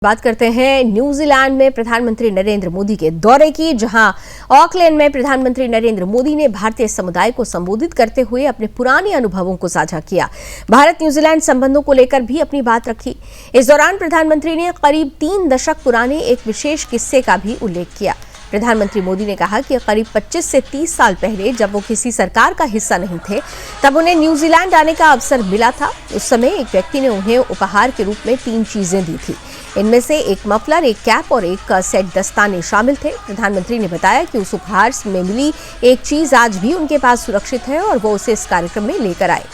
बात करते हैं न्यूजीलैंड में प्रधानमंत्री नरेंद्र मोदी के दौरे की, जहां ऑकलैंड में प्रधानमंत्री नरेंद्र मोदी ने भारतीय समुदाय को संबोधित करते हुए अपने पुराने अनुभवों को साझा किया। भारत न्यूजीलैंड संबंधों को लेकर भी अपनी बात रखी। इस दौरान प्रधानमंत्री ने करीब 3 दशक पुराने एक विशेष किस्से का भी उल्लेख किया। प्रधानमंत्री मोदी ने कहा कि करीब 25 से 30 साल पहले जब वो किसी सरकार का हिस्सा नहीं थे, तब उन्हें न्यूजीलैंड आने का अवसर मिला था। उस समय एक व्यक्ति ने उन्हें उपहार के रूप में 3 चीजें दी थी। इनमें से एक मफलर, एक कैप और एक सेट दस्ताने शामिल थे। प्रधानमंत्री ने बताया कि उस उपहार में मिली एक चीज आज भी उनके पास सुरक्षित है और वो उसे इस कार्यक्रम में लेकर आए।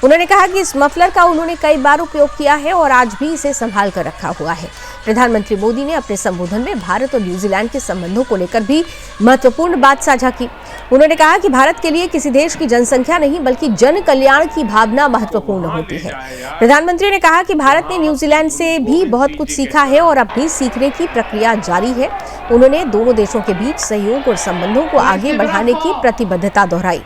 उन्होंने कहा कि इस मफलर का उन्होंने कई बार उपयोग किया है और आज भी इसे संभाल कर रखा हुआ है। प्रधानमंत्री मोदी ने अपने संबोधन में भारत और न्यूजीलैंड के संबंधों को लेकर भी महत्वपूर्ण बात साझा की। उन्होंने कहा कि भारत के लिए किसी देश की जनसंख्या नहीं बल्कि जन कल्याण की भावना महत्वपूर्ण होती है। प्रधानमंत्री ने कहा कि भारत ने न्यूजीलैंड से भी बहुत कुछ सीखा है और अब भी सीखने की प्रक्रिया जारी है। उन्होंने दोनों देशों के बीच सहयोग और संबंधों को आगे बढ़ाने की प्रतिबद्धता दोहराई।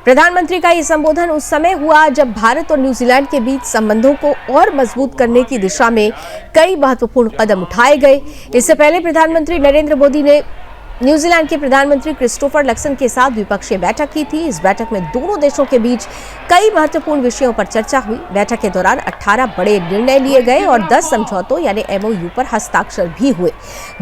प्रधानमंत्री का यह संबोधन उस समय हुआ जब भारत और न्यूजीलैंड के बीच संबंधों को और मजबूत करने की दिशा में कई महत्वपूर्ण कदम उठाए गए। इससे पहले प्रधानमंत्री नरेंद्र मोदी ने न्यूजीलैंड के प्रधानमंत्री क्रिस्टोफर लक्सन के साथ द्विपक्षीय बैठक की थी। इस बैठक में दोनों देशों के बीच कई महत्वपूर्ण विषयों पर चर्चा हुई। बैठक के दौरान 18 बड़े निर्णय लिए गए और 10 समझौतों यानी MOU पर हस्ताक्षर भी हुए।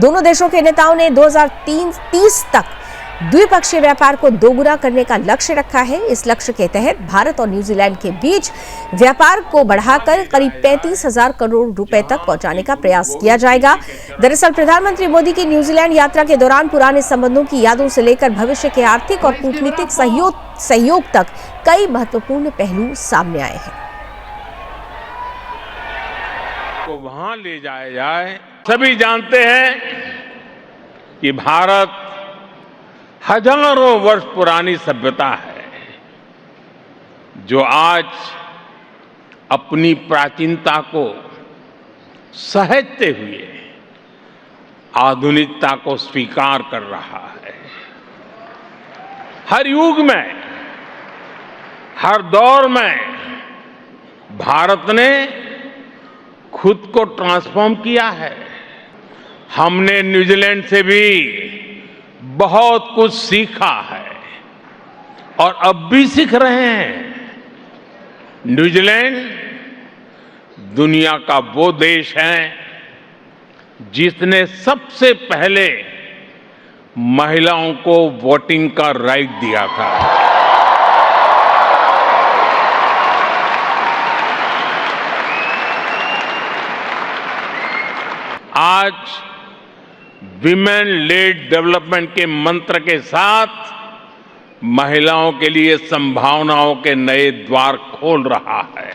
दोनों देशों के नेताओं ने 2030 तक द्विपक्षीय व्यापार को दोगुना करने का लक्ष्य रखा है। इस लक्ष्य के तहत भारत और न्यूजीलैंड के बीच व्यापार को बढ़ाकर करीब 35,000 करोड़ रुपए तक पहुंचाने का प्रयास किया जाएगा। दरअसल प्रधानमंत्री मोदी की न्यूजीलैंड यात्रा के दौरान पुराने संबंधों की यादों से लेकर भविष्य के आर्थिक और कूटनीतिक सहयोग तक कई महत्वपूर्ण पहलू सामने आए हैं। को वहां ले जाया जाए। सभी जानते हैं कि भारत हजारों वर्ष पुरानी सभ्यता है जो आज अपनी प्राचीनता को सहेजते हुए आधुनिकता को स्वीकार कर रहा है। हर युग में, हर दौर में भारत ने खुद को ट्रांसफॉर्म किया है। हमने न्यूजीलैंड से भी बहुत कुछ सीखा है और अब भी सीख रहे हैं। न्यूजीलैंड दुनिया का वो देश है जिसने सबसे पहले महिलाओं को वोटिंग का राइट दिया था। आज विमेन लेड डेवलपमेंट के मंत्र के साथ महिलाओं के लिए संभावनाओं के नए द्वार खोल रहा है।